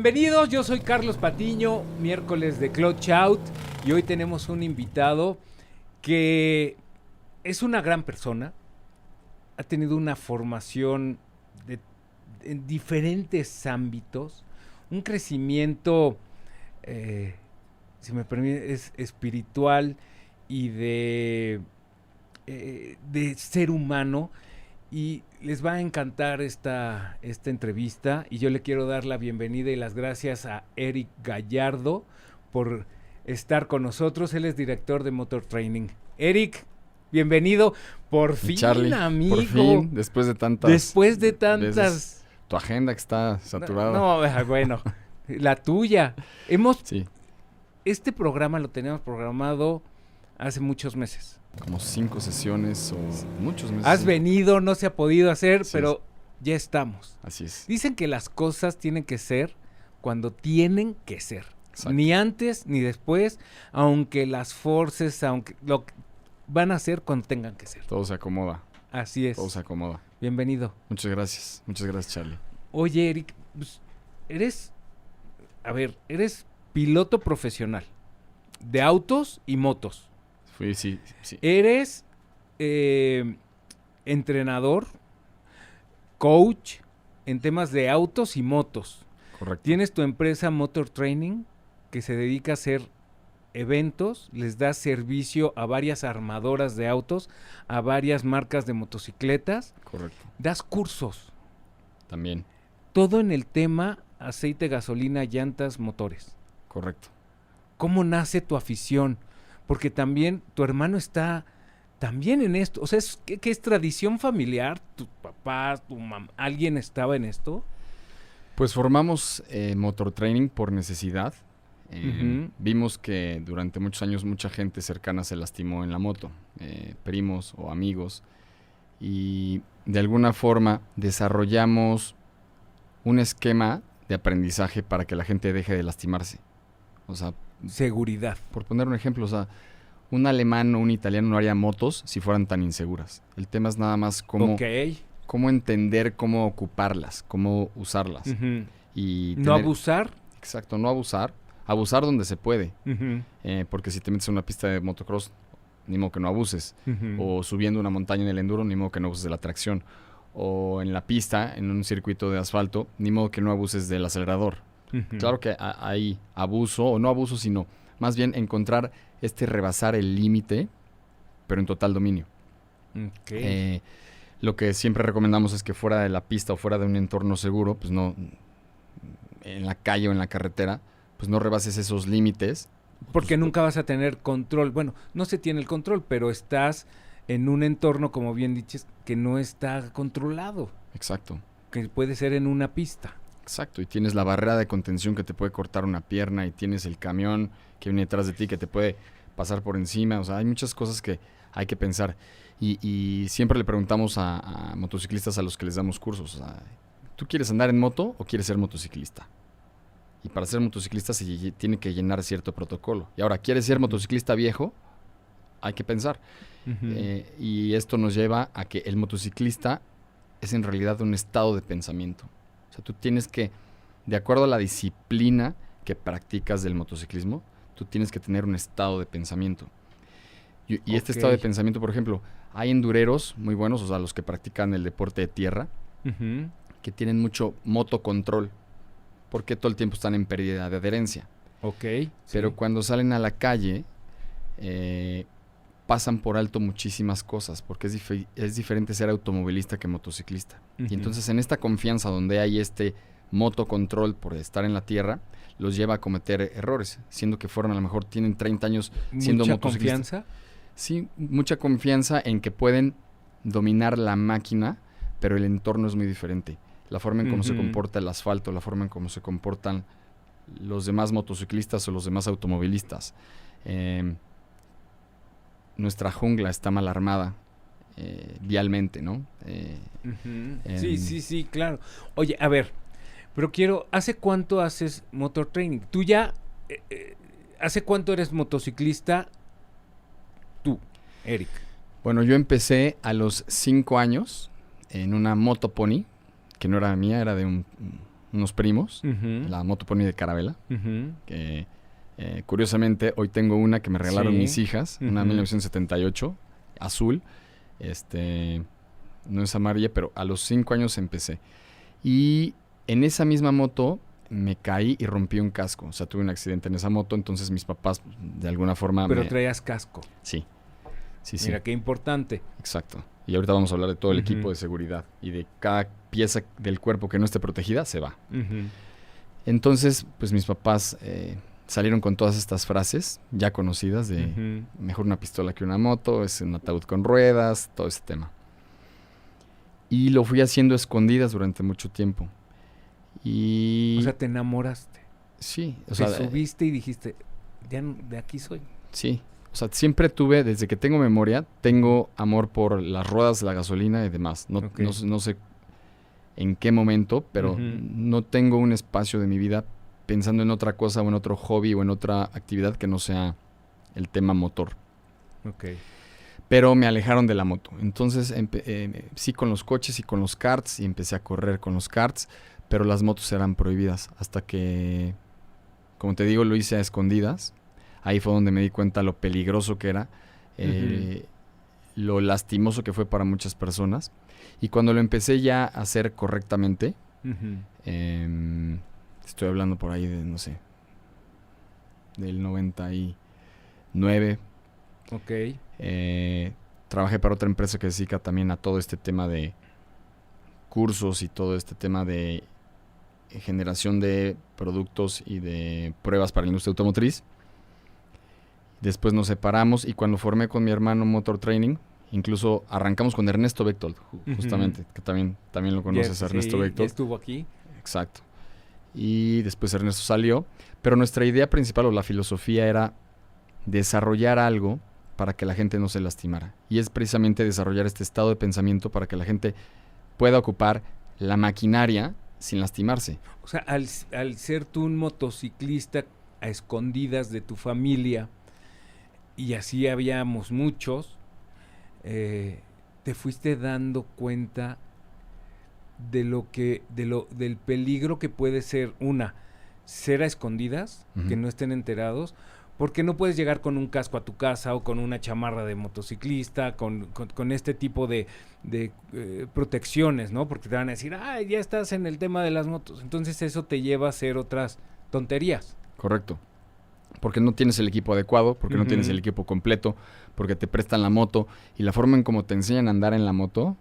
Bienvenidos, yo soy Carlos Patiño, miércoles de Clutch Out, y hoy tenemos un invitado que es una gran persona, ha tenido una formación en diferentes ámbitos, un crecimiento, si me permite, es espiritual y de ser humano. Y les va a encantar esta entrevista, y yo le quiero dar la bienvenida y las gracias a Eric Gallardo por estar con nosotros. Él es director de Motor Training. Eric, bienvenido. Por fin, Charlie, amigo. por fin, después de tantas veces, tu agenda que está saturada. No, bueno, la tuya. Sí. Este programa lo teníamos programado hace muchos meses. Como 5 sesiones o muchos meses. Has venido, no se ha podido hacer, Sí, pero ya estamos. Así es. Dicen que las cosas tienen que ser cuando tienen que ser. Exacto. Ni antes ni después, aunque las forces, van a ser cuando tengan que ser. Todo se acomoda. Así es. Todo se acomoda. Bienvenido. Muchas gracias, Charlie. Oye, Eric, pues, eres piloto profesional de autos y motos. Sí. Eres entrenador, coach en temas de autos y motos. Correcto. Tienes tu empresa Motor Training, que se dedica a hacer eventos, les da servicio a varias armadoras de autos, a varias marcas de motocicletas. Correcto. Das cursos. También. Todo en el tema aceite, gasolina, llantas, motores. Correcto. ¿Cómo nace tu afición? Porque también tu hermano está también en esto. O sea, ¿qué es tradición familiar? ¿Tu papá, tu mamá, alguien estaba en esto? Pues formamos Motor Training por necesidad. Vimos que durante muchos años mucha gente cercana se lastimó en la moto, primos o amigos, y de alguna forma desarrollamos un esquema de aprendizaje para que la gente deje de lastimarse. O sea, seguridad. Por poner un ejemplo, o sea, un alemán o un italiano no haría motos si fueran tan inseguras. El tema es nada más cómo entender cómo ocuparlas, cómo usarlas. Uh-huh. Y no abusar. Exacto, no abusar. Abusar donde se puede. Uh-huh. Porque si te metes en una pista de motocross, ni modo que no abuses. Uh-huh. O subiendo una montaña en el enduro, ni modo que no abuses de la tracción. O en la pista, en un circuito de asfalto, ni modo que no abuses del acelerador. Uh-huh. Claro que hay abuso, o no abuso, sino más bien encontrar rebasar el límite, pero en total dominio. Okay. Lo que siempre recomendamos es que fuera de la pista o fuera de un entorno seguro, pues no, en la calle o en la carretera, pues no rebases esos límites. Porque nunca vas a tener control. Bueno, no se tiene el control, pero estás en un entorno, como bien dices, que no está controlado. Exacto. Que puede ser en una pista. Exacto, y tienes la barrera de contención que te puede cortar una pierna, y tienes el camión que viene detrás de ti que te puede pasar por encima. O sea, hay muchas cosas que hay que pensar. Y siempre le preguntamos a motociclistas a los que les damos cursos, o sea, ¿tú quieres andar en moto o quieres ser motociclista? Y para ser motociclista se tiene que llenar cierto protocolo. Y ahora, ¿quieres ser motociclista viejo? Hay que pensar. Uh-huh. Y esto nos lleva a que el motociclista es en realidad un estado de pensamiento. O sea, tú tienes que, de acuerdo a la disciplina que practicas del motociclismo, tú tienes que tener un estado de pensamiento. Y este estado de pensamiento, por ejemplo, hay endureros muy buenos, o sea, los que practican el deporte de tierra, uh-huh, que tienen mucho motocontrol, porque todo el tiempo están en pérdida de adherencia. Okay. Pero cuando salen a la calle, pasan por alto muchísimas cosas, porque es diferente ser automovilista que motociclista. Uh-huh. Y entonces en esta confianza donde hay este motocontrol por estar en la tierra, los lleva a cometer errores, siendo que fueron, a lo mejor tienen 30 años siendo motociclistas. ¿Mucha confianza? Sí, mucha confianza en que pueden dominar la máquina, pero el entorno es muy diferente. La forma en cómo se comporta el asfalto, la forma en cómo se comportan los demás motociclistas o los demás automovilistas. Nuestra jungla está mal armada vialmente, ¿no? Sí, claro. Oye, a ver, pero ¿hace cuánto haces Motor Training? Tú ya, ¿hace cuánto eres motociclista tú, Eric? Bueno, yo empecé a los 5 años en una moto pony, que no era mía, era de un unos primos, Ujú. la Moto Pony de Carabela, Ujú. que curiosamente hoy tengo una que me regalaron Sí. mis hijas, una Ujú. 1978, azul, no es amarilla, pero a los 5 años empecé. Y en esa misma moto me caí y rompí un casco, o sea, tuve un accidente en esa moto, entonces mis papás de alguna forma Pero traías casco. Sí, sí, sí. Mira, qué importante. Exacto. Y ahorita vamos a hablar de todo el Ujú. equipo de seguridad y de cada pieza del cuerpo que no esté protegida, se va. Ujú. Entonces, pues mis papás salieron con todas estas frases ya conocidas de Ujú. mejor una pistola que una moto, es un ataúd con ruedas, todo ese tema. Y lo fui haciendo a escondidas durante mucho tiempo. Y O sea, te enamoraste. sí, o Te sea, subiste y dijiste, ya de aquí soy. sí. O sea, siempre tuve, desde que tengo memoria, tengo amor por las ruedas, la gasolina y demás. No, Ok. no sé en qué momento, pero Ujú. no tengo un espacio de mi vida pensando en otra cosa o en otro hobby o en otra actividad que no sea el tema motor. Ok. Pero me alejaron de la moto. Entonces, sí con los coches y con los karts y empecé a correr con los karts, pero las motos eran prohibidas hasta que, como te digo, lo hice a escondidas. Ahí fue donde me di cuenta lo peligroso que era, lo lastimoso que fue para muchas personas. Y cuando lo empecé ya a hacer correctamente, Ujú. estoy hablando por ahí de, no sé, del 99. Ok. Trabajé para otra empresa que se dedica también a todo este tema de cursos y todo este tema de generación de productos y de pruebas para la industria automotriz. Después nos separamos y cuando formé con mi hermano Motor Training, incluso arrancamos con Ernesto Bechtold, justamente, que también lo conoces, Ya, Ernesto sí, ya Bechtold. estuvo aquí. Exacto. Y después Ernesto salió, pero nuestra idea principal o la filosofía era desarrollar algo para que la gente no se lastimara. Y es precisamente desarrollar este estado de pensamiento para que la gente pueda ocupar la maquinaria sin lastimarse. O sea, al ser tú un motociclista a escondidas de tu familia, y así habíamos muchos, te fuiste dando cuenta de del peligro que puede ser ser a escondidas, que no estén enterados, porque no puedes llegar con un casco a tu casa o con una chamarra de motociclista, con este tipo de protecciones, ¿no? Porque te van a decir, ya estás en el tema de las motos. Entonces eso te lleva a hacer otras tonterías. Correcto. Porque no tienes el equipo adecuado, porque no tienes el equipo completo, porque te prestan la moto y la forma en cómo te enseñan a andar en la moto,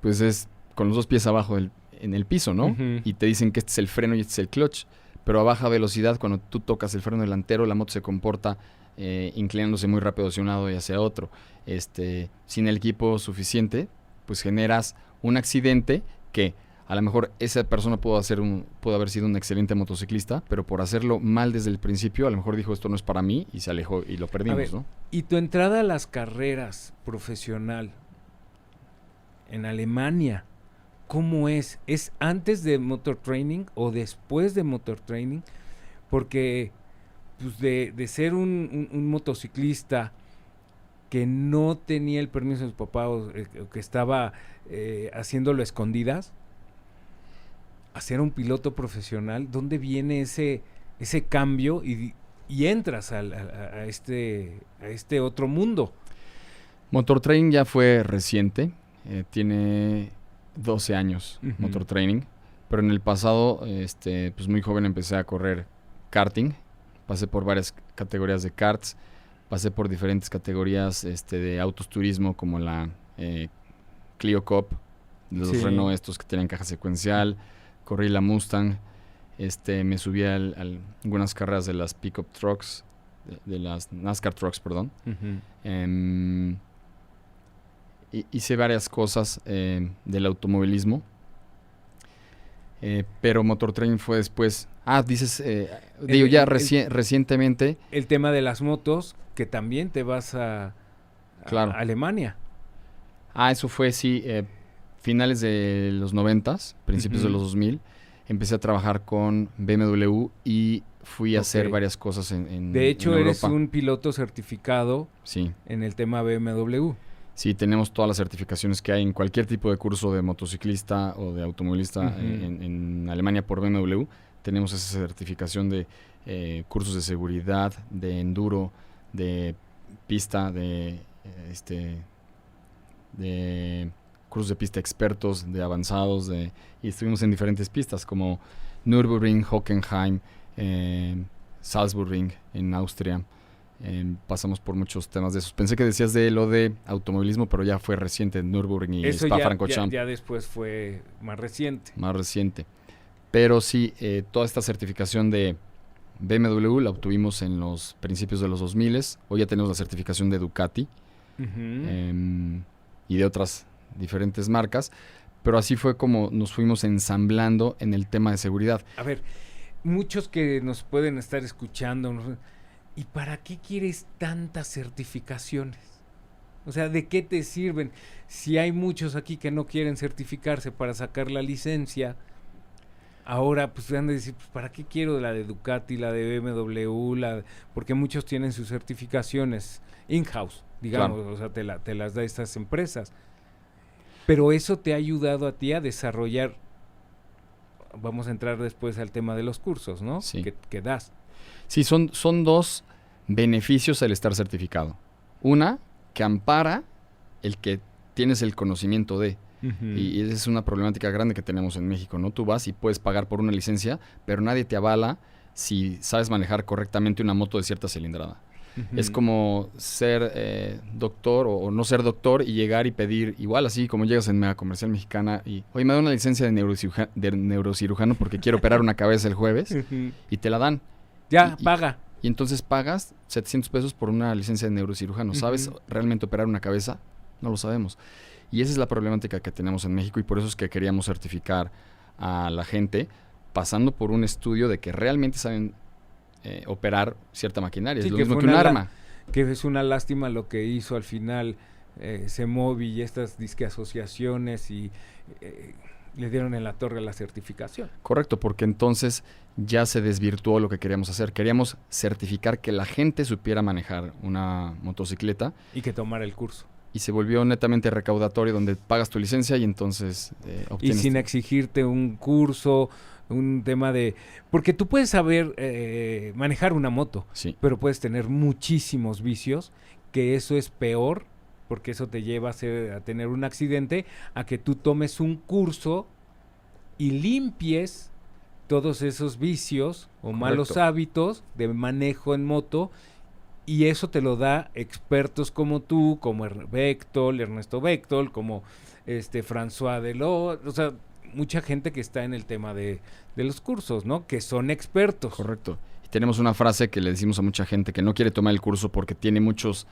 pues es con los 2 pies abajo en el piso, ¿no? Y te dicen que este es el freno y este es el clutch, pero a baja velocidad, cuando tú tocas el freno delantero, la moto se comporta inclinándose muy rápido hacia un lado y hacia otro. Sin el equipo suficiente, pues generas un accidente que a lo mejor esa persona pudo haber sido un excelente motociclista, pero por hacerlo mal desde el principio, a lo mejor dijo esto no es para mí y se alejó y lo perdimos, A ver, ¿no? y tu entrada a las carreras profesional en Alemania, ¿cómo es? ¿Es antes de Motor Training o después de Motor Training? Porque pues de ser un motociclista que no tenía el permiso de su papá o que estaba haciéndolo a escondidas, a ser un piloto profesional, ¿dónde viene ese cambio y entras a este otro mundo? Motor Training ya fue reciente, tiene 12 años Motor Training, pero en el pasado, pues muy joven empecé a correr karting, pasé por varias categorías de karts, pasé por diferentes categorías de autos turismo como la Clio Cup, los Renault estos que tienen caja secuencial, corrí la Mustang, me subí a algunas carreras de las pickup trucks, de las NASCAR trucks, perdón. Hice varias cosas del automovilismo, pero Motor Training fue después. Dices, recientemente. El tema de las motos, que también te vas claro. a Alemania. Eso fue, sí, finales de los 90s, principios de los 2000. Empecé a trabajar con BMW y fui a hacer varias cosas en De hecho, en eres Europa. un piloto certificado sí. en el tema BMW. Sí, tenemos todas las certificaciones que hay en cualquier tipo de curso de motociclista o de automovilista en Alemania por BMW. Tenemos esa certificación de cursos de seguridad, de enduro, de pista, de cursos de pista expertos, de avanzados, y estuvimos en diferentes pistas como Nürburgring, Hockenheim, Salzburgring en Austria. Pasamos por muchos temas de esos. Pensé que decías de lo de automovilismo, pero ya fue reciente, Nürburgring y Spa-Francorchamps. Ya después fue más reciente. Más reciente. Pero sí, toda esta certificación de BMW la obtuvimos en los principios de los 2000. Hoy ya tenemos la certificación de Ducati y de otras diferentes marcas. Pero así fue como nos fuimos ensamblando en el tema de seguridad. A ver, muchos que nos pueden estar escuchando, ¿y para qué quieres tantas certificaciones? O sea, ¿de qué te sirven? Si hay muchos aquí que no quieren certificarse para sacar la licencia, ahora pues han de decir, pues, ¿para qué quiero la de Ducati, la de BMW? Porque muchos tienen sus certificaciones in-house, digamos, claro. O sea, te las da estas empresas. Pero eso te ha ayudado a ti a desarrollar, vamos a entrar después al tema de los cursos, ¿no? Sí. Que das. Sí, son dos beneficios al estar certificado. Una, que ampara el que tienes el conocimiento de. Y esa es una problemática grande que tenemos en México, ¿no? Tú vas y puedes pagar por una licencia, pero nadie te avala si sabes manejar correctamente una moto de cierta cilindrada. Es como ser doctor o no ser doctor y llegar y pedir, igual así como llegas en Mega Comercial Mexicana y, oye, me da una licencia de neurocirujano porque quiero operar una cabeza el jueves, y te la dan. Ya, paga. Y entonces pagas 700 pesos por una licencia de neurocirujano. ¿Sabes realmente operar una cabeza? No lo sabemos. Y esa es la problemática que tenemos en México, y por eso es que queríamos certificar a la gente pasando por un estudio de que realmente saben operar cierta maquinaria. Sí, es lo mismo que un arma. Que es una lástima lo que hizo al final CEMOVI y estas disque asociaciones y le dieron en la torre a la certificación. Correcto, porque entonces ya se desvirtuó lo que queríamos hacer. Queríamos certificar que la gente supiera manejar una motocicleta. Y que tomara el curso. Y se volvió netamente recaudatorio, donde pagas tu licencia y entonces obtienes... Y sin exigirte un curso, un tema de... Porque tú puedes saber manejar una moto, sí, pero puedes tener muchísimos vicios, que eso es peor, porque eso te lleva a tener un accidente, a que tú tomes un curso y limpies todos esos vicios o correcto, malos hábitos de manejo en moto, y eso te lo da expertos como tú, como Ernesto Bechtold, como François Delot, o sea, mucha gente que está en el tema de los cursos, ¿no? Que son expertos. Correcto. Y tenemos una frase que le decimos a mucha gente que no quiere tomar el curso porque tiene muchos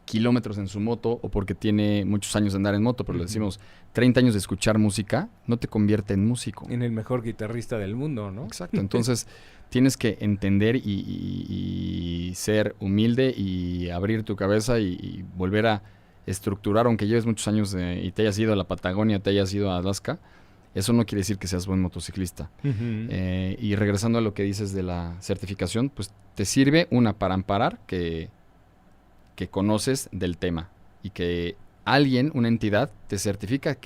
kilómetros en su moto o porque tiene muchos años de andar en moto, pero le decimos, 30 años de escuchar música no te convierte en músico. En el mejor guitarrista del mundo, ¿no? Exacto. Entonces tienes que entender y ser humilde y abrir tu cabeza y volver a estructurar, aunque lleves muchos años y te hayas ido a la Patagonia, te hayas ido a Alaska. Eso no quiere decir que seas buen motociclista. Y regresando a lo que dices de la certificación, pues te sirve para amparar que conoces del tema y que alguien, una entidad, te certifica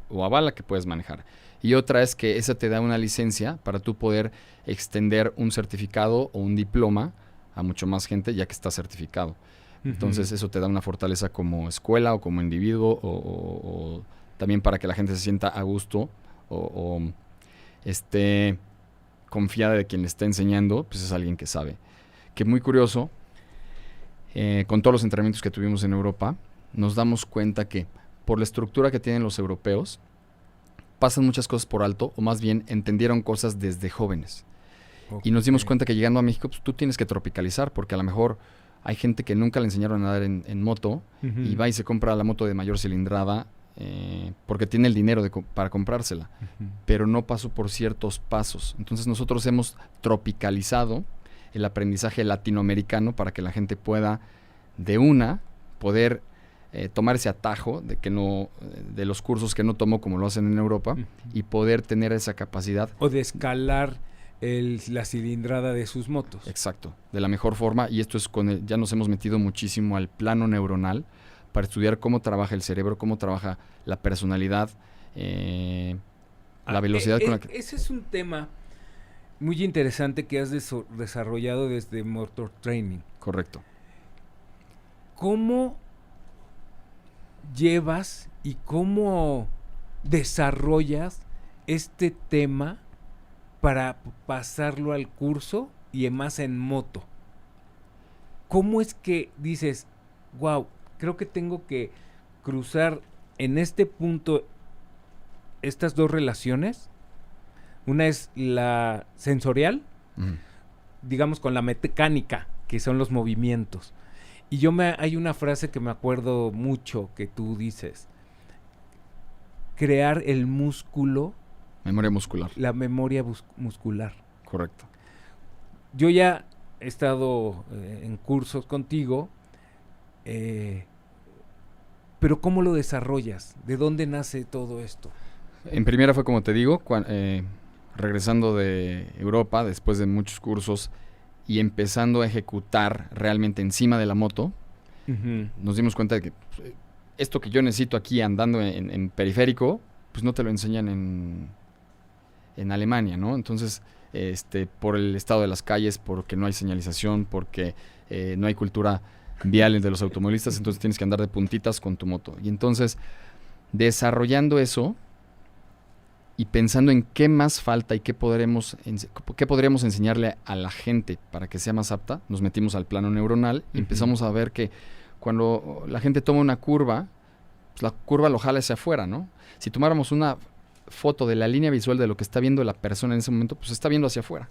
o avala que puedes manejar. Y otra es que esa te da una licencia para tú poder extender un certificado o un diploma a mucho más gente ya que está certificado. Entonces eso te da una fortaleza como escuela o como individuo o también para que la gente se sienta a gusto o esté confiada de quien le está enseñando, pues es alguien que sabe. Que muy curioso, con todos los entrenamientos que tuvimos en Europa, nos damos cuenta que por la estructura que tienen los europeos, pasan muchas cosas por alto, o más bien entendieron cosas desde jóvenes. Okay. Y nos dimos cuenta que llegando a México, pues tú tienes que tropicalizar, porque a lo mejor hay gente que nunca le enseñaron a nadar en moto, y va y se compra la moto de mayor cilindrada, porque tiene el dinero para comprársela, pero no pasó por ciertos pasos. Entonces nosotros hemos tropicalizado el aprendizaje latinoamericano para que la gente pueda poder tomar ese atajo de los cursos que no tomó como lo hacen en Europa, y poder tener esa capacidad. O de escalar la cilindrada de sus motos. Exacto, de la mejor forma, y esto es ya nos hemos metido muchísimo al plano neuronal para estudiar cómo trabaja el cerebro, cómo trabaja la personalidad, la velocidad con la que... Ese es un tema muy interesante que has desarrollado desde Motor Training. Correcto. ¿Cómo llevas y cómo desarrollas este tema para pasarlo al curso y además en moto? ¿Cómo es que dices, wow, creo que tengo que cruzar en este punto estas dos relaciones? Una es la sensorial, digamos con la mecánica, que son los movimientos. Y hay una frase que me acuerdo mucho que tú dices: crear el músculo. Memoria muscular. La memoria muscular. Correcto. Yo ya he estado en cursos contigo, pero ¿cómo lo desarrollas? ¿De dónde nace todo esto? En primera fue como te digo, regresando de Europa después de muchos cursos y empezando a ejecutar realmente encima de la moto, nos dimos cuenta de que esto que yo necesito aquí andando en periférico, pues no te lo enseñan en Alemania, ¿no? Entonces, por el estado de las calles, porque no hay señalización, porque no hay cultura vial de los automovilistas, entonces tienes que andar de puntitas con tu moto. Y entonces, desarrollando eso y pensando en qué más falta y qué podríamos enseñarle a la gente para que sea más apta, nos metimos al plano neuronal y empezamos a ver que cuando la gente toma una curva, pues la curva lo jala hacia afuera, ¿no? Si tomáramos una foto de la línea visual de lo que está viendo la persona en ese momento, pues está viendo hacia afuera.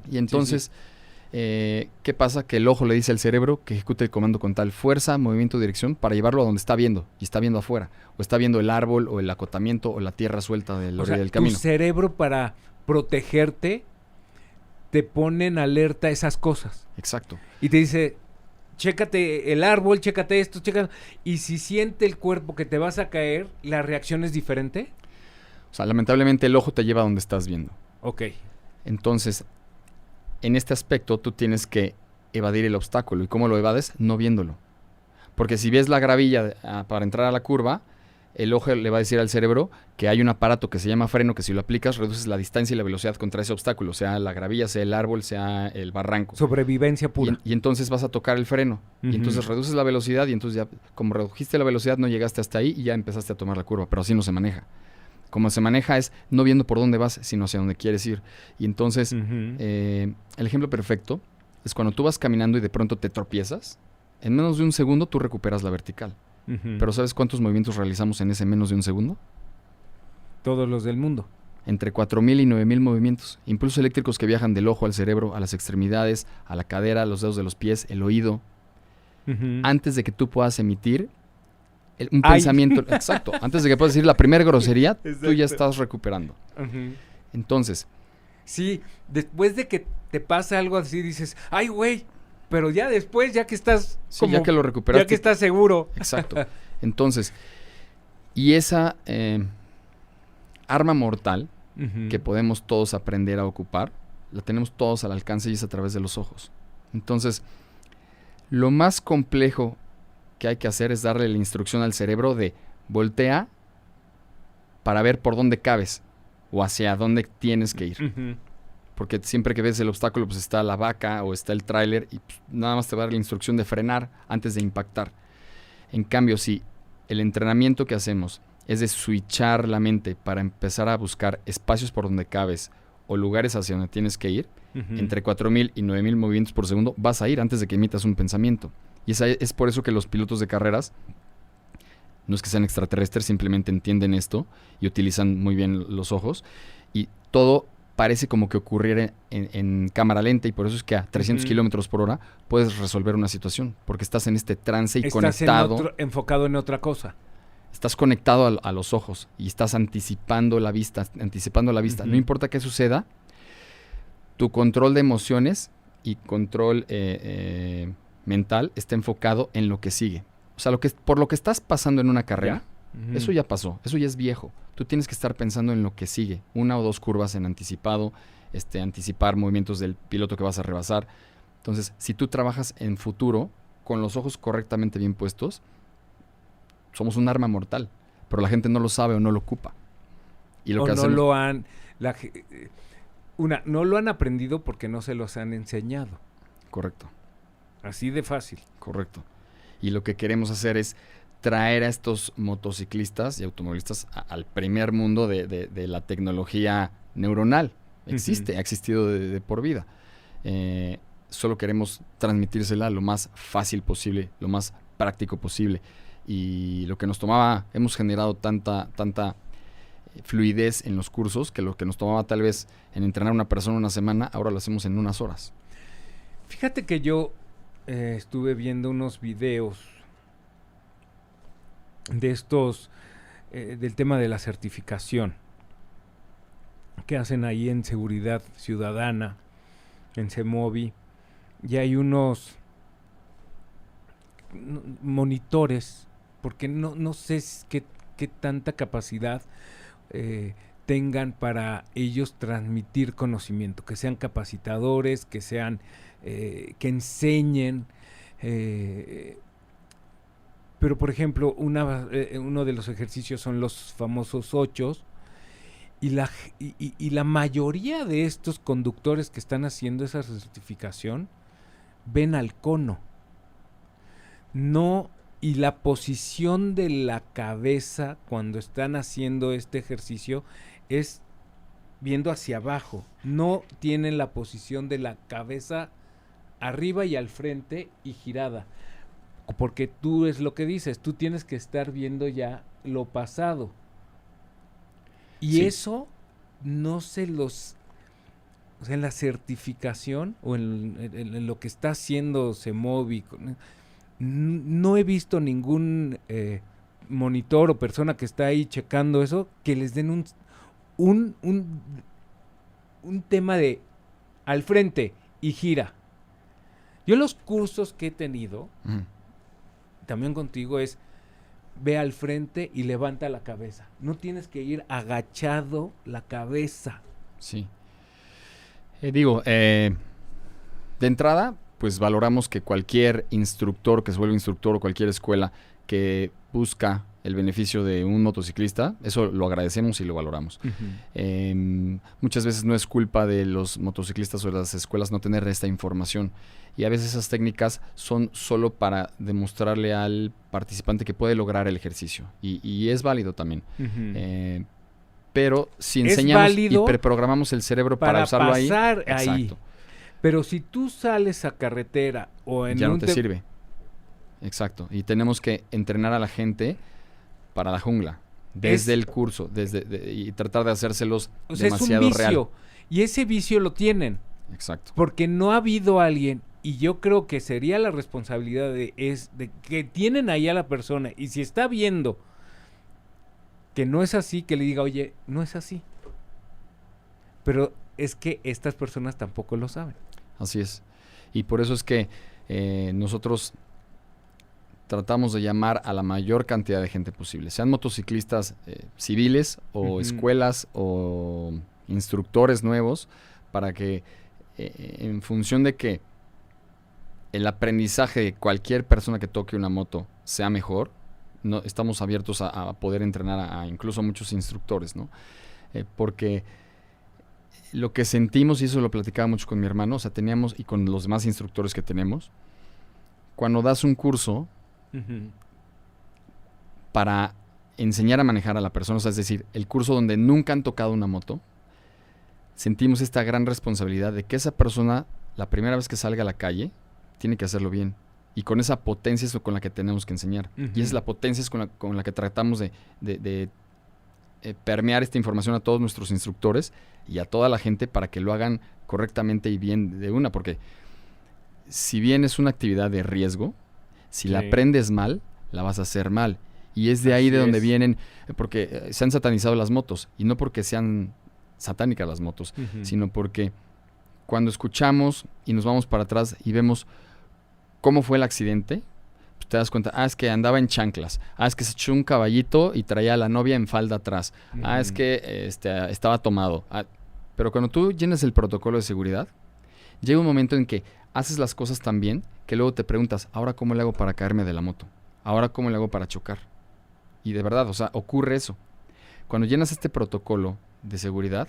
Y entonces, ¿qué pasa? Que el ojo le dice al cerebro que ejecute el comando con tal fuerza, movimiento, dirección para llevarlo a donde está viendo, y está viendo afuera. O está viendo el árbol, o el acotamiento, o la tierra suelta de la orilla del camino. Tu cerebro, para protegerte, te pone en alerta esas cosas. Exacto. Y te dice, chécate el árbol, chécate esto, chécate. Y si siente el cuerpo que te vas a caer, ¿la reacción es diferente? O sea, lamentablemente el ojo te lleva a donde estás viendo. Ok. Entonces, en este aspecto tú tienes que evadir el obstáculo. ¿Y cómo lo evades? No viéndolo. Porque si ves la gravilla para entrar a la curva, el ojo le va a decir al cerebro que hay un aparato que se llama freno, que si lo aplicas reduces la distancia y la velocidad contra ese obstáculo, sea la gravilla, sea el árbol, sea el barranco. Sobrevivencia pura. Y entonces vas a tocar el freno. Y entonces reduces la velocidad y entonces ya, como redujiste la velocidad, no llegaste hasta ahí y ya empezaste a tomar la curva. Pero así no se maneja. Como se maneja es no viendo por dónde vas, sino hacia dónde quieres ir. Y entonces, el ejemplo perfecto es cuando tú vas caminando y de pronto te tropiezas. En menos de un segundo tú recuperas la vertical. Pero ¿sabes cuántos movimientos realizamos en ese menos de un segundo? Todos los del mundo. Entre 4.000 y 9.000 movimientos. Impulsos eléctricos que viajan del ojo al cerebro, a las extremidades, a la cadera, a los dedos de los pies, el oído. Antes de que tú puedas emitir un pensamiento. Exacto. Antes de que puedas decir la primera grosería, tú ya estás recuperando. Entonces. Sí, después de que te pasa algo así, dices, ¡ay, güey! Pero ya después, ya que estás... Sí, ya que lo recuperaste. Ya que estás seguro. Exacto. Entonces, y esa arma mortal que podemos todos aprender a ocupar, la tenemos todos al alcance y es a través de los ojos. Entonces, lo más complejo que hay que hacer es darle la instrucción al cerebro de voltea para ver por dónde cabes o hacia dónde tienes que ir. Porque siempre que ves el obstáculo, pues está la vaca o está el tráiler y pues, nada más te va a dar la instrucción de frenar antes de impactar. En cambio, si el entrenamiento que hacemos es de switchar la mente para empezar a buscar espacios por donde cabes o lugares hacia donde tienes que ir, entre 4.000 y 9.000 movimientos por segundo vas a ir antes de que emitas un pensamiento. Y es por eso que los pilotos de carreras, no es que sean extraterrestres, simplemente entienden esto y utilizan muy bien los ojos y todo parece como que ocurriera en cámara lenta y por eso es que a 300 kilómetros por hora puedes resolver una situación porque estás en este trance y conectado. Enfocado en otra cosa. Estás conectado a los ojos y estás anticipando la vista. No importa qué suceda, tu control de emociones y control mental está enfocado en lo que sigue. O sea, por lo que estás pasando en una carrera, eso ya pasó, eso ya es viejo. Tú tienes que estar pensando en lo que sigue. 1 o 2 curvas en anticipado, anticipar movimientos del piloto que vas a rebasar. Entonces, si tú trabajas en futuro, con los ojos correctamente bien puestos, somos un arma mortal, pero la gente no lo sabe o no lo ocupa. Y lo o que no hacemos, lo han... no lo han aprendido porque no se los han enseñado. correcto. Así de fácil. Correcto. Y lo que queremos hacer es traer a estos motociclistas y automovilistas al primer mundo de la tecnología neuronal. Existe, ha existido de por vida. Solo queremos transmitírsela lo más fácil posible, lo más práctico posible. Y lo que nos tomaba, hemos generado tanta fluidez en los cursos, que lo que nos tomaba tal vez en entrenar a una persona una semana, ahora lo hacemos en unas horas. Fíjate que yo estuve viendo unos videos de estos, del tema de la certificación que hacen ahí en Seguridad Ciudadana, en CEMOVI, y hay unos monitores, porque no sé qué tanta capacidad tengan para ellos transmitir conocimiento, que sean capacitadores, que sean que enseñen, pero por ejemplo uno de los ejercicios son los famosos 8 y la mayoría de estos conductores que están haciendo esa certificación ven al cono, no, y la posición de la cabeza cuando están haciendo este ejercicio es viendo hacia abajo, no tienen la posición de la cabeza arriba y al frente y girada, porque tú es lo que dices, tú tienes que estar viendo ya lo pasado, y sí, eso no se los, o sea, en la certificación o en lo que está haciendo CEMOVI, no he visto ningún monitor o persona que está ahí checando eso que les den un tema de al frente y gira. Yo los cursos que he tenido, también contigo, es ve al frente y levanta la cabeza. No tienes que ir agachado la cabeza. Sí. De entrada, pues valoramos que cualquier instructor que se vuelve instructor o cualquier escuela que busca el beneficio de un motociclista, eso lo agradecemos y lo valoramos. Muchas veces no es culpa de los motociclistas o de las escuelas no tener esta información, y a veces esas técnicas son solo para demostrarle al participante que puede lograr el ejercicio, y es válido también. Pero si enseñamos y preprogramamos el cerebro para usarlo ahí, exacto. Pero si tú sales a carretera o en ya no te sirve. Exacto. Y tenemos que entrenar a la gente para la jungla, desde el curso, y tratar de hacérselos demasiado real. Es un vicio, y ese vicio lo tienen. Exacto. Porque no ha habido alguien, y yo creo que sería la responsabilidad de que tienen ahí a la persona, y si está viendo que no es así, que le diga, oye, no es así. Pero es que estas personas tampoco lo saben. Así es. Y por eso es que nosotros tratamos de llamar a la mayor cantidad de gente posible, sean motociclistas civiles o escuelas o instructores nuevos, para que en función de que el aprendizaje de cualquier persona que toque una moto sea mejor, estamos abiertos a poder entrenar a incluso a muchos instructores, ¿no? Porque lo que sentimos, y eso lo platicaba mucho con mi hermano, o sea, teníamos, y con los demás instructores que tenemos, cuando das un curso para enseñar a manejar a la persona, o sea, es decir, el curso donde nunca han tocado una moto, sentimos esta gran responsabilidad de que esa persona, la primera vez que salga a la calle, tiene que hacerlo bien. Y con esa potencia es con la que tenemos que enseñar. Y esa es la potencia es con la que tratamos de permear esta información a todos nuestros instructores y a toda la gente para que lo hagan correctamente y bien de una. Porque si bien es una actividad de riesgo, si la aprendes mal, la vas a hacer mal. Y es de ahí de donde vienen, porque se han satanizado las motos. Y no porque sean satánicas las motos, sino porque cuando escuchamos y nos vamos para atrás y vemos cómo fue el accidente, pues te das cuenta, es que andaba en chanclas, es que se echó un caballito y traía a la novia en falda atrás, es que estaba tomado. Pero cuando tú llenas el protocolo de seguridad, llega un momento en que haces las cosas tan bien que luego te preguntas, ¿ahora cómo le hago para caerme de la moto? ¿Ahora cómo le hago para chocar? Y de verdad, o sea, ocurre eso. Cuando llenas este protocolo de seguridad,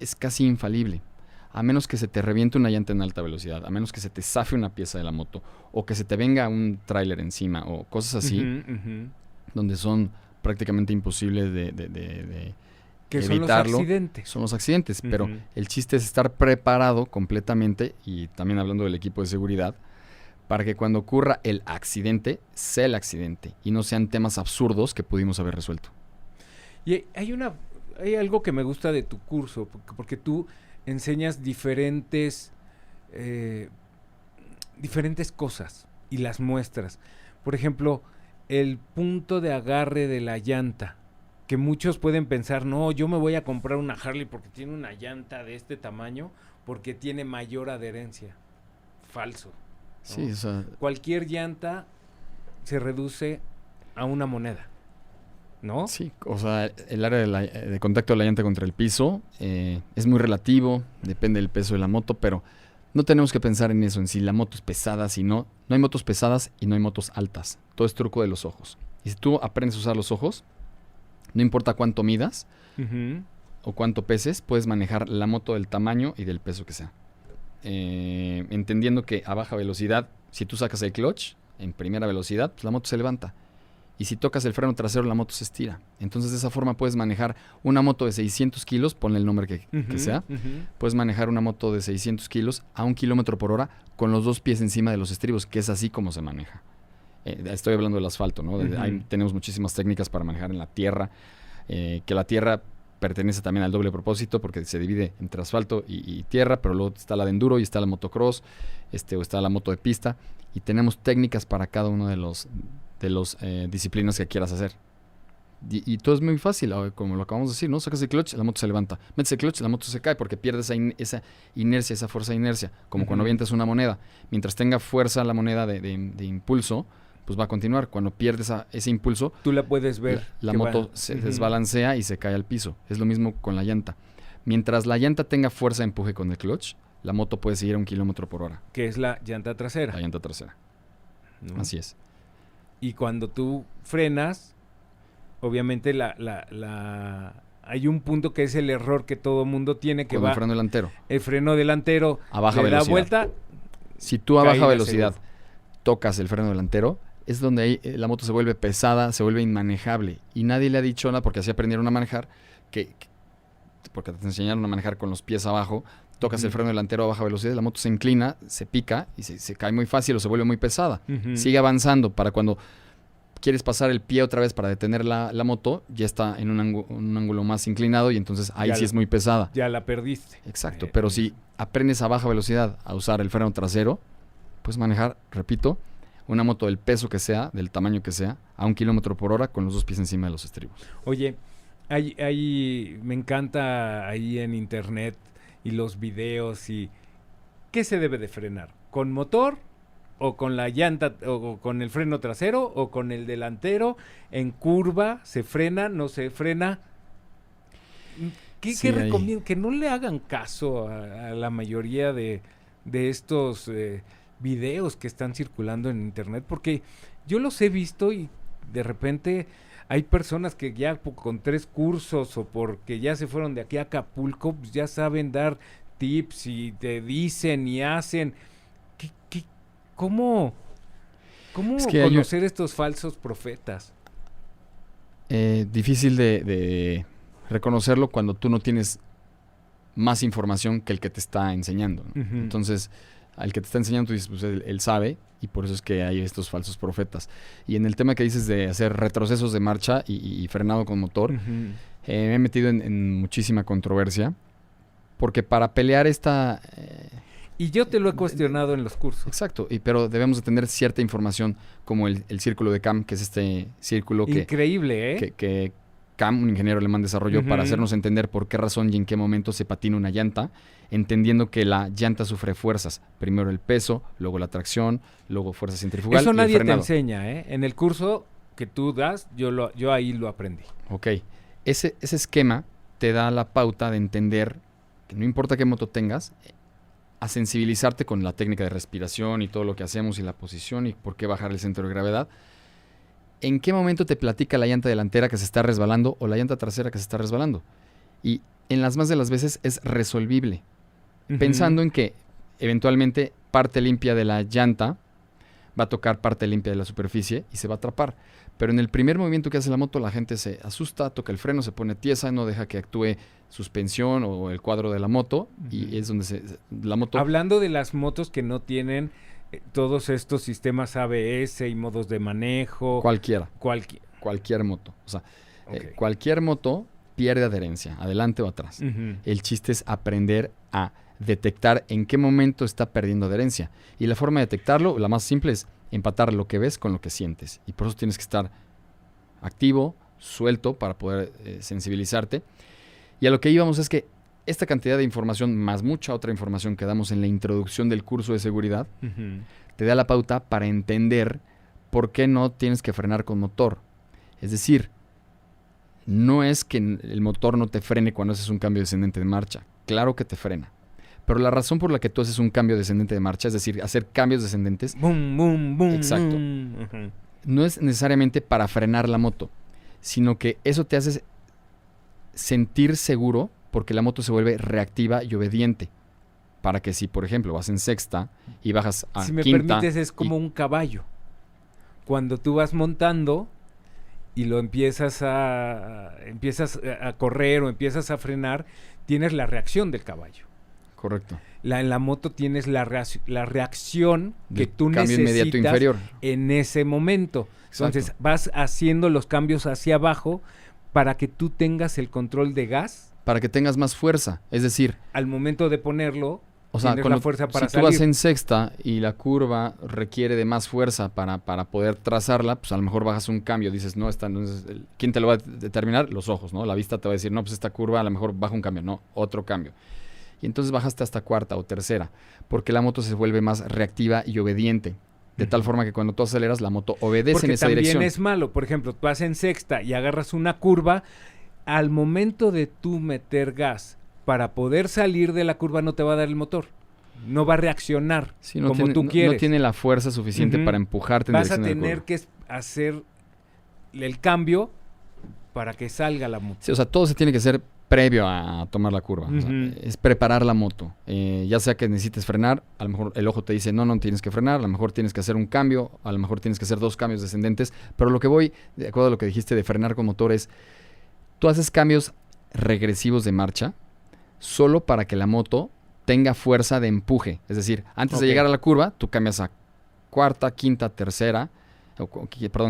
es casi infalible. A menos que se te reviente una llanta en alta velocidad, a menos que se te zafe una pieza de la moto, o que se te venga un tráiler encima, o cosas así, donde son prácticamente imposibles de que evitarlo. Son los accidentes. Son los accidentes, pero el chiste es estar preparado completamente, y también hablando del equipo de seguridad, para que cuando ocurra el accidente, sea el accidente, y no sean temas absurdos que pudimos haber resuelto. Y hay algo que me gusta de tu curso, porque tú enseñas diferentes cosas y las muestras. Por ejemplo, el punto de agarre de la llanta, que muchos pueden pensar, no, yo me voy a comprar una Harley porque tiene una llanta de este tamaño, porque tiene mayor adherencia. Falso, ¿no? Sí, o sea, cualquier llanta se reduce a una moneda, ¿no? sí, o sea, el área de contacto de la llanta contra el piso es muy relativo, depende del peso de la moto, pero no tenemos que pensar en eso, en si la moto es pesada, si no. No hay motos pesadas y no hay motos altas. Todo es truco de los ojos. Y si tú aprendes a usar los ojos, no importa cuánto midas o cuánto peses, puedes manejar la moto del tamaño y del peso que sea. Entendiendo que a baja velocidad, si tú sacas el clutch en primera velocidad, pues la moto se levanta. Y si tocas el freno trasero, la moto se estira. Entonces, de esa forma puedes manejar una moto de 600 kilos, ponle el nombre que sea. Puedes manejar una moto de 600 kilos a 1 kilómetro por hora con los dos pies encima de los estribos, que es así como se maneja. Estoy hablando del asfalto, ¿no? Ahí tenemos muchísimas técnicas para manejar en la tierra, que la tierra pertenece también al doble propósito porque se divide entre asfalto y tierra, pero luego está la de enduro y está la motocross, o está la moto de pista, y tenemos técnicas para cada uno de los disciplinas que quieras hacer. Y todo es muy fácil, como lo acabamos de decir, ¿no? Sacas el clutch, la moto se levanta. Metes el clutch, la moto se cae porque pierdes esa inercia, esa fuerza de inercia, como cuando avientas una moneda. Mientras tenga fuerza la moneda de impulso, pues va a continuar. Cuando pierdes ese impulso, tú la puedes ver. La moto se desbalancea y se cae al piso. Es lo mismo con la llanta. Mientras la llanta tenga fuerza de empuje con el clutch, la moto puede seguir a 1 kilómetro por hora. Que es la llanta trasera. La llanta trasera. Así es. Y cuando tú frenas, obviamente hay un punto que es el error que todo mundo tiene, que con el freno delantero. El freno delantero a baja velocidad. Da vuelta. Si tú a baja velocidad tocas el freno delantero, es donde ahí la moto se vuelve pesada, se vuelve inmanejable. Y nadie le ha dicho nada, porque así aprendieron a manejar, porque te enseñaron a manejar con los pies abajo. Tocas el freno delantero a baja velocidad, la moto se inclina, se pica y se cae muy fácil o se vuelve muy pesada. Sigue avanzando para cuando quieres pasar el pie otra vez para detener la moto, ya está en un ángulo más inclinado y entonces ahí sí es muy pesada. Ya la perdiste. Exacto, pero si aprendes a baja velocidad a usar el freno trasero, puedes manejar, repito, una moto del peso que sea, del tamaño que sea, a 1 kilómetro por hora con los dos pies encima de los estribos. Oye, me encanta ahí en internet y los videos y ¿qué se debe de frenar? ¿Con motor o con la llanta o con el freno trasero o con el delantero? ¿En curva se frena, no se frena? ¿Qué recomiendo? Que no le hagan caso a la mayoría de estos videos que están circulando en internet, porque yo los he visto y de repente hay personas que ya con 3 cursos o porque ya se fueron de aquí a Acapulco, pues ya saben dar tips y te dicen y hacen. ¿Cómo es que conocer estos falsos profetas? Difícil de reconocerlo cuando tú no tienes más información que el que te está enseñando, ¿no? Entonces, al que te está enseñando, tú dices, pues él sabe, y por eso es que hay estos falsos profetas. Y en el tema que dices de hacer retrocesos de marcha y frenado con motor, me he metido en muchísima controversia, porque para pelear esta... y yo te lo he cuestionado en los cursos. Exacto, pero debemos de tener cierta información, como el círculo de CAM, que es este círculo increíble, que CAM, un ingeniero alemán, desarrolló para hacernos entender por qué razón y en qué momento se patina una llanta, entendiendo que la llanta sufre fuerzas. Primero el peso, luego la tracción, luego fuerza centrifugal. Eso y nadie el frenado. te enseña, ¿eh? En el curso que tú das, yo ahí lo aprendí. Ok. Ese esquema te da la pauta de entender que no importa qué moto tengas, a sensibilizarte con la técnica de respiración y todo lo que hacemos y la posición y por qué bajar el centro de gravedad. ¿en qué momento te platica la llanta delantera que se está resbalando o la llanta trasera que se está resbalando? Y en las más de las veces es resolvible. Pensando en que eventualmente parte limpia de la llanta va a tocar parte limpia de la superficie y se va a atrapar. Pero en el primer movimiento que hace la moto, la gente se asusta, toca el freno, se pone tiesa, no deja que actúe suspensión o el cuadro de la moto, y es donde la moto... Hablando de las motos que no tienen todos estos sistemas ABS y modos de manejo... Cualquier moto. O sea, cualquier moto pierde adherencia, adelante o atrás. El chiste es aprender a detectar en qué momento está perdiendo adherencia. Y la forma de detectarlo, la más simple, es empatar lo que ves con lo que sientes. Y por eso tienes que estar activo, suelto, para poder sensibilizarte. Y a lo que íbamos es que esta cantidad de información, más mucha otra información que damos en la introducción del curso de seguridad, te da la pauta para entender por qué no tienes que frenar con motor. Es decir, no es que el motor no te frene cuando haces un cambio descendente de marcha. Claro que te frena. Pero la razón por la que tú haces un cambio descendente de marcha, es decir, hacer cambios descendentes... Boom, boom, boom. Exacto. No es necesariamente para frenar la moto, sino que eso te hace sentir seguro porque la moto se vuelve reactiva y obediente. Para que si, por ejemplo, vas en sexta y bajas a quinta... Si me permites, es como un caballo. Cuando tú vas montando y lo empiezas a correr o empiezas a frenar, tienes la reacción del caballo. Correcto. En la moto tienes la reacción que tú cambio necesitas inmediato inferior en ese momento. Entonces vas haciendo los cambios hacia abajo para que tú tengas el control de gas. Para que tengas más fuerza. Es decir, al momento de ponerlo, o sea, tienes la fuerza para si salir. tú vas en sexta y la curva requiere de más fuerza para poder trazarla, pues a lo mejor bajas un cambio. Dices, no, ¿quién te lo va a determinar? Los ojos, ¿no? La vista te va a decir, no, pues esta curva a lo mejor baja un cambio. No, otro cambio. Y entonces bajaste hasta cuarta o tercera, porque la moto se vuelve más reactiva y obediente. De tal forma que cuando tú aceleras, la moto obedece en esa dirección. Porque también es malo. Por ejemplo, tú vas en sexta y agarras una curva, al momento de tú meter gas para poder salir de la curva no te va a dar el motor. No va a reaccionar como tú quieres. No tiene la fuerza suficiente para empujarte en dirección de la curva. Vas a tener que hacer el cambio para que salga la moto. Sí, o sea, todo se tiene que hacer previo a tomar la curva. O sea, es preparar la moto. Ya sea que necesites frenar, a lo mejor el ojo te dice, no tienes que frenar, a lo mejor tienes que hacer un cambio, a lo mejor tienes que hacer 2 cambios descendentes, pero lo que voy, de acuerdo a lo que dijiste de frenar con motor, es, tú haces cambios regresivos de marcha solo para que la moto tenga fuerza de empuje. Es decir, antes de llegar a la curva, tú cambias a cuarta, quinta, tercera,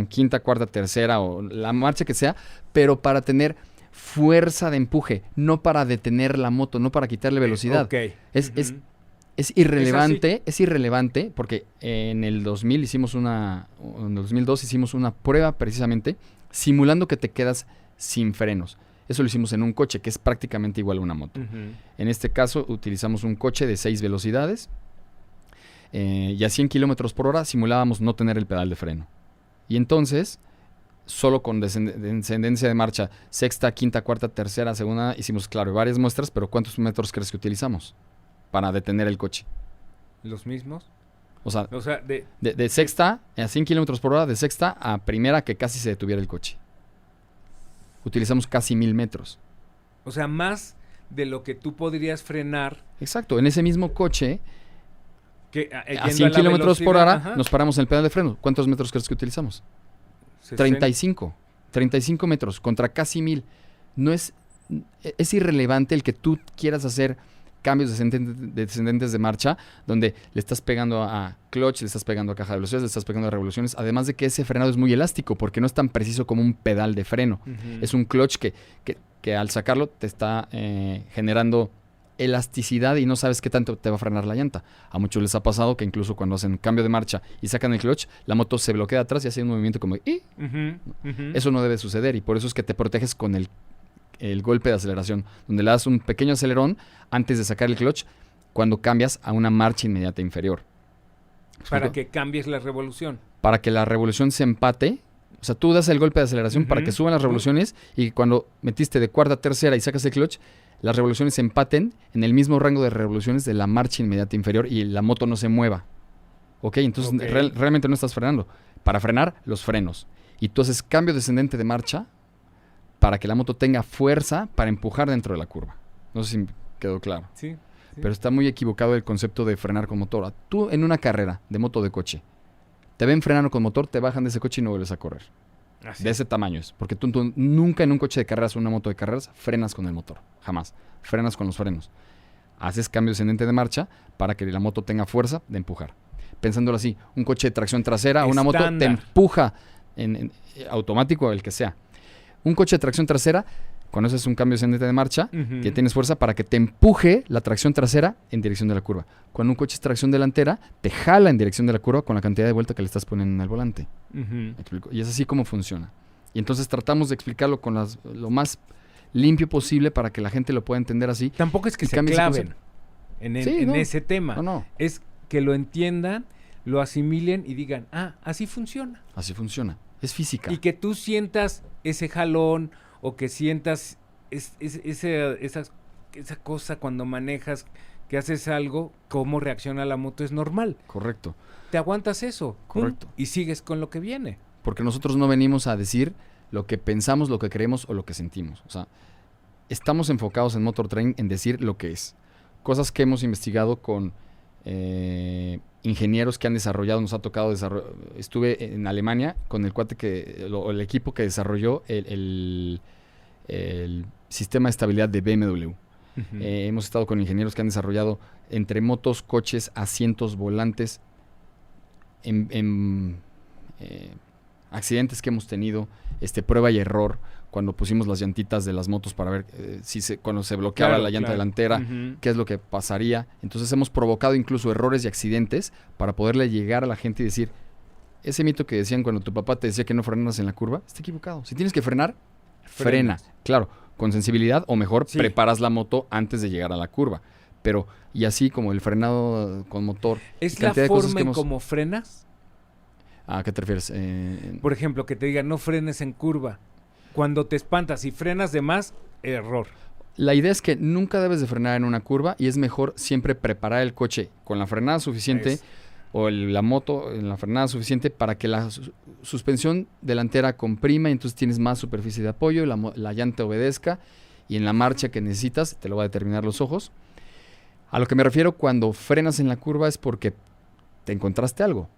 quinta, cuarta, tercera, o la marcha que sea, pero para tener fuerza de empuje, no para detener la moto, no para quitarle velocidad. Es irrelevante porque en el 2002 hicimos una prueba precisamente simulando que te quedas sin frenos. Eso lo hicimos en un coche que es prácticamente igual a una moto. En este caso utilizamos un coche de 6 velocidades y a 100 kilómetros por hora simulábamos no tener el pedal de freno. Y entonces, solo con descendencia de marcha, sexta, quinta, cuarta, tercera, segunda, hicimos, claro, varias muestras, pero ¿cuántos metros crees que utilizamos para detener el coche? ¿Los mismos? O sea de sexta a 100 kilómetros por hora, de sexta a primera, que casi se detuviera el coche. Utilizamos casi 1000 metros. O sea, más de lo que tú podrías frenar. Exacto, en ese mismo coche, a 100 a kilómetros por hora, nos paramos en el pedal de freno. ¿Cuántos metros crees que utilizamos? 35 metros contra casi 1000. No es irrelevante el que tú quieras hacer cambios descendentes de marcha, donde le estás pegando a clutch, le estás pegando a caja de velocidades, le estás pegando a revoluciones, además de que ese frenado es muy elástico, porque no es tan preciso como un pedal de freno. Es un clutch que al sacarlo te está generando elasticidad y no sabes qué tanto te va a frenar la llanta. A muchos les ha pasado que incluso cuando hacen cambio de marcha y sacan el clutch, la moto se bloquea atrás y hace un movimiento como Eso no debe suceder, y por eso es que te proteges con el golpe de aceleración, donde le das un pequeño acelerón antes de sacar el clutch cuando cambias a una marcha inmediata inferior. Para que cambies la revolución. Para que la revolución se empate. O sea, tú das el golpe de aceleración para que suban las revoluciones y cuando metiste de cuarta a tercera y sacas el clutch, las revoluciones se empaten en el mismo rango de revoluciones de la marcha inmediata inferior y la moto no se mueva. Entonces realmente no estás frenando. Para frenar, los frenos. y tú haces cambio descendente de marcha para que la moto tenga fuerza para empujar dentro de la curva. No sé si quedó claro. Sí. Pero está muy equivocado el concepto de frenar con motor. Tú en una carrera de moto de coche, te ven frenando con motor, te bajan de ese coche y no vuelves a correr. Así. De ese tamaño es. Porque tú nunca en un coche de carreras o una moto de carreras frenas con el motor. Jamás. Frenas con los frenos. Haces cambio descendente de marcha para que la moto tenga fuerza de empujar. Pensándolo así, un coche de tracción trasera o una moto te empuja en automático, el que sea. Un coche de tracción trasera, cuando haces un cambio descendente de marcha, que tienes fuerza para que te empuje la tracción trasera en dirección de la curva. Cuando un coche es tracción delantera, te jala en dirección de la curva con la cantidad de vuelta que le estás poniendo en el volante. ¿Me explico? Y es así como funciona. Y entonces tratamos de explicarlo con lo más limpio posible para que la gente lo pueda entender así. Tampoco es que se claven en ese tema. No. Es que lo entiendan, lo asimilen y digan, así funciona. Así funciona. Es física. Y que tú sientas ese jalón o que sientas esa cosa cuando manejas, que haces algo, cómo reacciona la moto es normal. Correcto. Te aguantas eso. Correcto. Y sigues con lo que viene. Porque nosotros no venimos a decir lo que pensamos, lo que creemos o lo que sentimos. O sea, estamos enfocados en Motor Training en decir lo que es. Cosas que hemos investigado con ingenieros que han desarrollado, nos ha tocado estuve en Alemania con el cuate el equipo que desarrolló el sistema de estabilidad de BMW. Hemos estado con ingenieros que han desarrollado entre motos, coches, asientos, volantes, en accidentes que hemos tenido, prueba y error, cuando pusimos las llantitas de las motos para ver cuando se bloqueaba la llanta delantera, qué es lo que pasaría. Entonces hemos provocado incluso errores y accidentes para poderle llegar a la gente y decir, ese mito que decían cuando tu papá te decía que no frenaras en la curva, está equivocado. Si tienes que frenar, frena. Claro, con sensibilidad o mejor preparas la moto antes de llegar a la curva. Pero, y así como el frenado con motor. ¿Es la forma en cómo frenas? ¿A qué te refieres? Por ejemplo, que te digan no frenes en curva. Cuando te espantas y frenas de más, error. La idea es que nunca debes de frenar en una curva y es mejor siempre preparar el coche con la frenada suficiente o la moto en la frenada suficiente para que la suspensión delantera comprima y entonces tienes más superficie de apoyo, la llanta obedezca y en la marcha que necesitas te lo va a determinar los ojos. A lo que me refiero cuando frenas en la curva es porque te encontraste algo.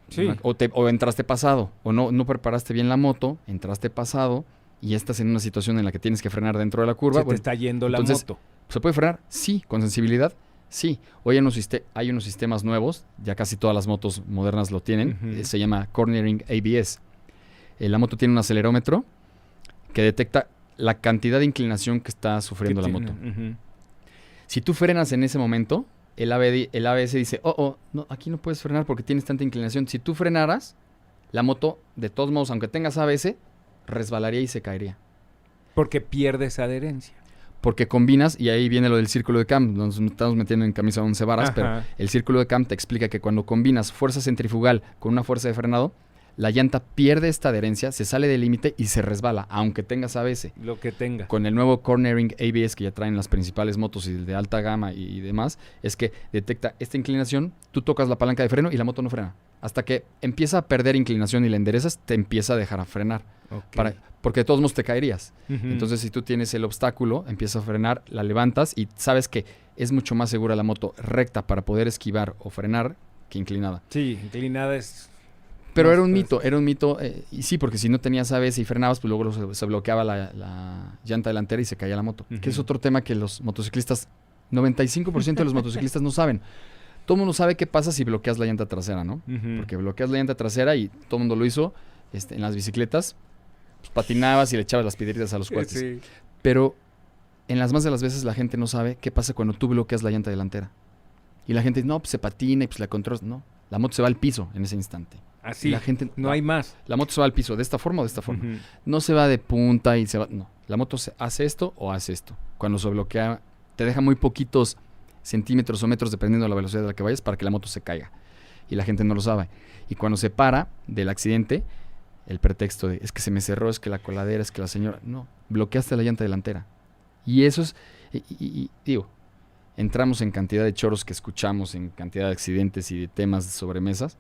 Sí. O entraste pasado, o no preparaste bien la moto, entraste pasado y ya estás en una situación en la que tienes que frenar dentro de la curva. Te está yendo la moto. ¿Se puede frenar? Sí. ¿Con sensibilidad? Sí. Hoy hay unos sistemas nuevos, ya casi todas las motos modernas lo tienen, se llama Cornering ABS. La moto tiene un acelerómetro que detecta la cantidad de inclinación que está sufriendo la moto. Si tú frenas en ese momento, el ABS dice, no, aquí no puedes frenar porque tienes tanta inclinación. Si tú frenaras, la moto, de todos modos, aunque tengas ABS, resbalaría y se caería. Porque pierdes adherencia. Porque combinas, y ahí viene lo del círculo de Camp, nos estamos metiendo en camisa de 11 varas, pero el círculo de Camp te explica que cuando combinas fuerza centrifugal con una fuerza de frenado, la llanta pierde esta adherencia, se sale del límite y se resbala, aunque tengas ABS. Lo que tenga. Con el nuevo Cornering ABS que ya traen las principales motos y de alta gama y demás, es que detecta esta inclinación, tú tocas la palanca de freno y la moto no frena. Hasta que empieza a perder inclinación y la enderezas, te empieza a dejar a frenar. Porque de todos modos te caerías. Entonces, si tú tienes el obstáculo, empiezas a frenar, la levantas y sabes que es mucho más segura la moto recta para poder esquivar o frenar que inclinada. Sí, inclinada es... Pero era un mito, y sí, porque si no tenías ABS y frenabas, pues luego se bloqueaba la llanta delantera y se caía la moto. Que es otro tema que los motociclistas, 95% de los motociclistas no saben. Todo el mundo sabe qué pasa si bloqueas la llanta trasera, ¿no? Porque bloqueas la llanta trasera y todo el mundo lo hizo en las bicicletas, pues patinabas y le echabas las piedritas a los cuates. Sí. Pero en las más de las veces la gente no sabe qué pasa cuando tú bloqueas la llanta delantera. Y la gente dice, no, pues se patina y pues la controlas. No, la moto se va al piso en ese instante. Así, la gente, no hay más. La moto se va al piso, de esta forma o de esta forma. No se va de punta y se va... No, la moto hace esto o hace esto. Cuando se bloquea, te deja muy poquitos centímetros o metros, dependiendo de la velocidad de la que vayas, para que la moto se caiga. Y la gente no lo sabe. Y cuando se para del accidente, el pretexto de, es que se me cerró, es que la coladera, es que la señora... No, bloqueaste la llanta delantera. Y eso es... Y digo, entramos en cantidad de choros que escuchamos, en cantidad de accidentes y de temas de sobremesas.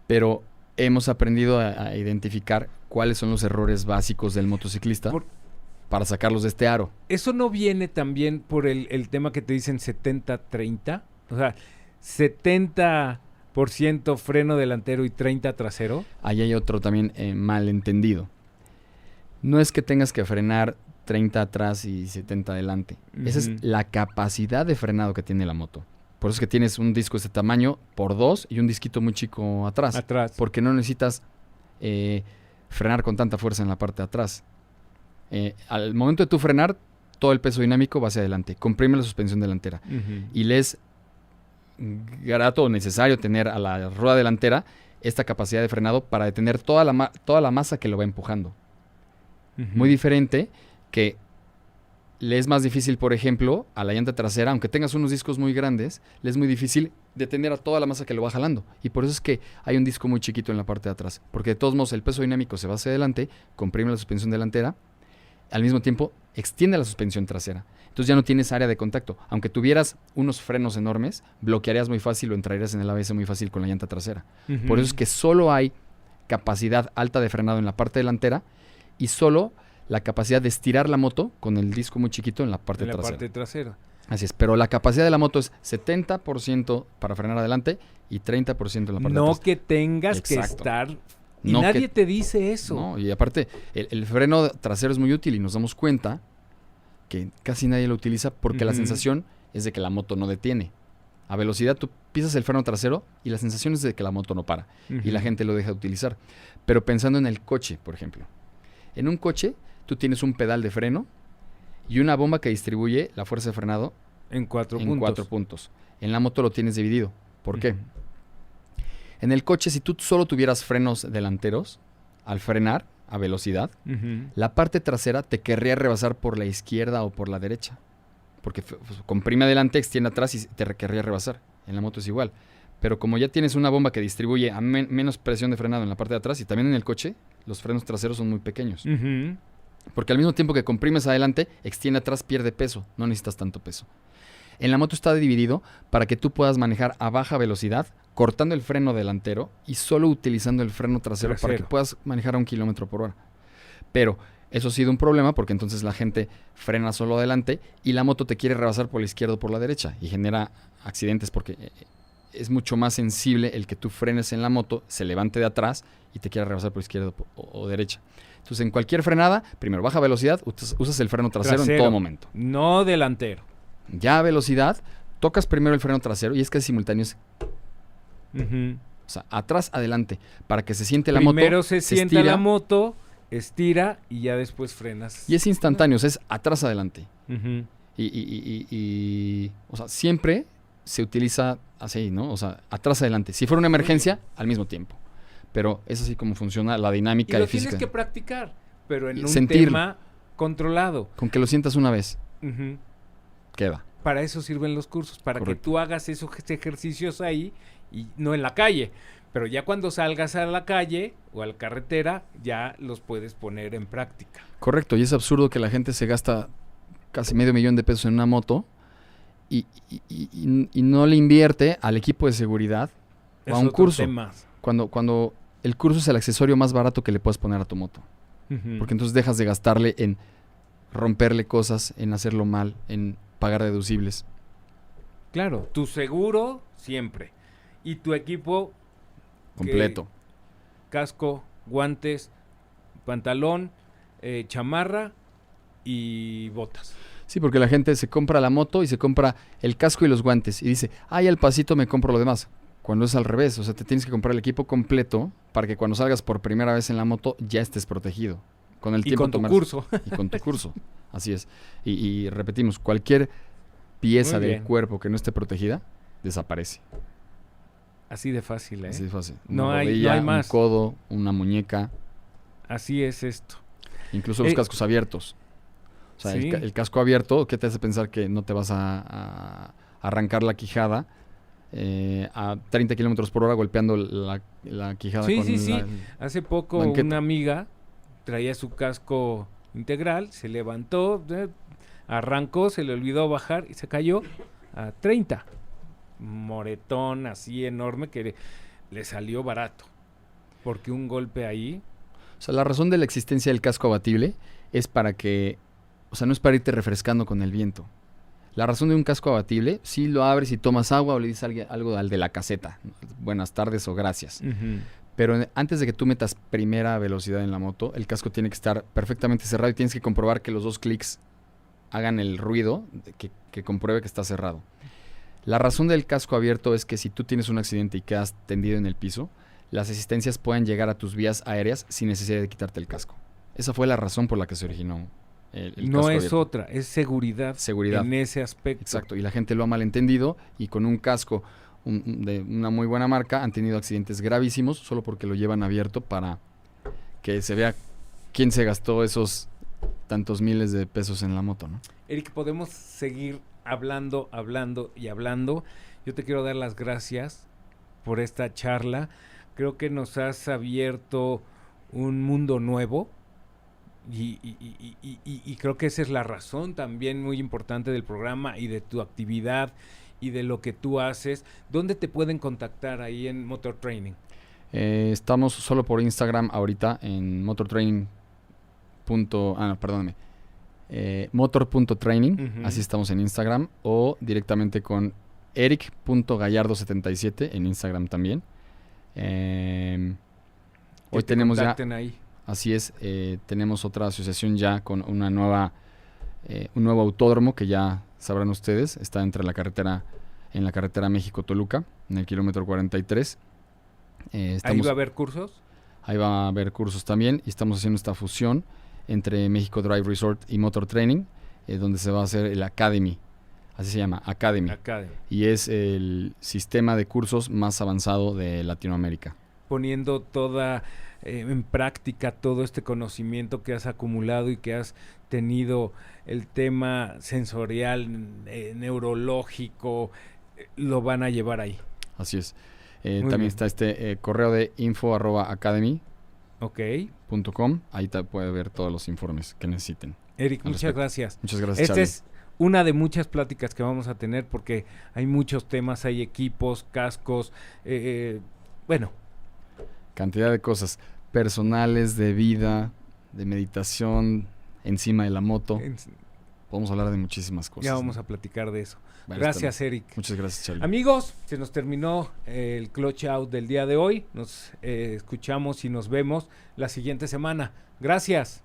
Pero hemos aprendido a identificar cuáles son los errores básicos del motociclista para sacarlos de este aro. ¿Eso no viene también por el tema que te dicen 70-30? O sea, 70% freno delantero y 30% trasero. Ahí hay otro también malentendido. No es que tengas que frenar 30 atrás y 70 adelante. Esa es la capacidad de frenado que tiene la moto. Por eso es que tienes un disco de este tamaño por 2 y un disquito muy chico atrás. Porque no necesitas frenar con tanta fuerza en la parte de atrás. Al momento de tú frenar, todo el peso dinámico va hacia adelante. Comprime la suspensión delantera. Y le es grato o necesario tener a la rueda delantera esta capacidad de frenado para detener toda la masa que lo va empujando. Muy diferente que le es más difícil, por ejemplo, a la llanta trasera, aunque tengas unos discos muy grandes, le es muy difícil detener a toda la masa que lo va jalando. Y por eso es que hay un disco muy chiquito en la parte de atrás. Porque de todos modos el peso dinámico se va hacia adelante, comprime la suspensión delantera, al mismo tiempo extiende la suspensión trasera. Entonces ya no tienes área de contacto. Aunque tuvieras unos frenos enormes, bloquearías muy fácil o entrarías en el ABS muy fácil con la llanta trasera. Por eso es que solo hay capacidad alta de frenado en la parte delantera y solo la capacidad de estirar la moto con el disco muy chiquito en la parte trasera. Así es, pero la capacidad de la moto es 70% para frenar adelante y 30% en la parte de atrás. No que tengas que estar... Y no nadie te dice eso. No, y aparte, el freno trasero es muy útil y nos damos cuenta que casi nadie lo utiliza porque la sensación es de que la moto no detiene. A velocidad tú pisas el freno trasero y la sensación es de que la moto no para. Y la gente lo deja de utilizar. Pero pensando en el coche, por ejemplo. En un coche, tú tienes un pedal de freno y una bomba que distribuye la fuerza de frenado en 4 puntos. En la moto lo tienes dividido. ¿Por qué? En el coche, si tú solo tuvieras frenos delanteros, al frenar a velocidad, la parte trasera te querría rebasar por la izquierda o por la derecha. Porque comprime adelante, extiende atrás y te querría rebasar. En la moto es igual. Pero como ya tienes una bomba que distribuye a menos presión de frenado en la parte de atrás y también en el coche, los frenos traseros son muy pequeños. Porque al mismo tiempo que comprimes adelante, extiende atrás, pierde peso. No necesitas tanto peso. En la moto está dividido para que tú puedas manejar a baja velocidad, cortando el freno delantero y solo utilizando el freno trasero para que puedas manejar a 1 kilómetro por hora. Pero eso ha sido un problema porque entonces la gente frena solo adelante y la moto te quiere rebasar por la izquierda o por la derecha y genera accidentes porque es mucho más sensible el que tú frenes en la moto, se levante de atrás y te quiera rebasar por izquierda o derecha. Entonces en cualquier frenada, primero baja velocidad, usas el freno trasero en todo momento. No delantero. Ya a velocidad, tocas primero el freno trasero y es que es simultáneo. O sea, atrás, adelante, para que se siente la moto. Primero se sienta la moto, estira y ya después frenas. Y es instantáneo, o sea, es atrás, adelante. O sea, siempre se utiliza así, ¿no? O sea, atrás, adelante. Si fuera una emergencia, al mismo tiempo. Pero es así como funciona la dinámica y física. Tienes que practicar, pero en un tema controlado. Con que lo sientas una vez. Queda. Para eso sirven los cursos, para que tú hagas esos ejercicios ahí y no en la calle. Pero ya cuando salgas a la calle o a la carretera, ya los puedes poner en práctica. Correcto, y es absurdo que la gente se gasta casi $500,000 de pesos en una moto y no le invierte al equipo de seguridad o a un curso. Cuando el curso es el accesorio más barato que le puedes poner a tu moto. Porque entonces dejas de gastarle en romperle cosas, en hacerlo mal, en pagar deducibles. Claro, tu seguro siempre. Y tu equipo completo. Casco, guantes, pantalón, chamarra y botas. Sí, porque la gente se compra la moto y se compra el casco y los guantes. Y dice, al pasito me compro lo demás. Cuando es al revés. O sea, te tienes que comprar el equipo completo para que cuando salgas por primera vez en la moto ya estés protegido. Con el tiempo con tu curso. Y con tu curso. Así es. Y repetimos, cualquier pieza del cuerpo que no esté protegida, desaparece. Así de fácil, ¿eh? Así de fácil. No hay más. Un codo, una muñeca. Así es esto. Incluso los cascos abiertos. O sea, ¿sí? el casco abierto, ¿qué te hace pensar que no te vas a arrancar la quijada a 30 kilómetros por hora golpeando la quijada? Sí. Hace poco banqueta. Una amiga traía su casco integral, se levantó, arrancó, se le olvidó bajar y se cayó a 30. Moretón así enorme que le salió barato. Porque un golpe ahí... O sea, la razón de la existencia del casco abatible es para que, o sea, no es para irte refrescando con el viento. La razón de un casco abatible, si lo abres y tomas agua o le dices algo al de la caseta, buenas tardes o gracias. Pero antes de que tú metas primera velocidad en la moto, el casco tiene que estar perfectamente cerrado y tienes que comprobar que los 2 clics hagan el ruido que compruebe que está cerrado. La razón del casco abierto es que si tú tienes un accidente y quedas tendido en el piso, las asistencias puedan llegar a tus vías aéreas sin necesidad de quitarte el casco. Esa fue la razón por la que se originó el casco No es abierto. otra, es seguridad en ese aspecto. Exacto, y la gente lo ha malentendido y con un casco de una muy buena marca han tenido accidentes gravísimos solo porque lo llevan abierto para que se vea quién se gastó esos tantos miles de pesos en la moto, ¿no? Eric, podemos seguir hablando y hablando. Yo te quiero dar las gracias por esta charla. Creo que nos has abierto un mundo nuevo y creo que esa es la razón también muy importante del programa y de tu actividad y de lo que tú haces. ¿Dónde te pueden contactar ahí en Motor Training? Estamos solo por Instagram ahorita en motortraining. Motor.training, así estamos en Instagram, o directamente con eric.gallardo77 en Instagram también. Hoy tenemos ya, ahí. Así es, tenemos otra asociación ya con una nueva, un nuevo autódromo que ya sabrán ustedes, está en la carretera México-Toluca, en el kilómetro 43. ¿Ahí va a haber cursos? Ahí va a haber cursos también y estamos haciendo esta fusión entre México Drive Resort y Motor Training, donde se va a hacer el Academy, así se llama, Academy. Y es el sistema de cursos más avanzado de Latinoamérica. Poniendo toda en práctica todo este conocimiento que has acumulado y que has tenido, el tema sensorial, neurológico, lo van a llevar ahí. Así es. También está este correo de info@academy.com. Ahí puede ver todos los informes que necesiten. Eric, muchas gracias. Muchas gracias, Esta Charlie. es una de muchas pláticas que vamos a tener porque hay muchos temas, hay equipos, cascos, bueno. Cantidad de cosas personales, de vida, de meditación, encima de la moto. Podemos hablar de muchísimas cosas. Ya vamos a platicar de eso. Gracias, Eric. Muchas gracias, Charlie. Amigos, se nos terminó el Clutch Out del día de hoy. Nos escuchamos y nos vemos la siguiente semana. Gracias.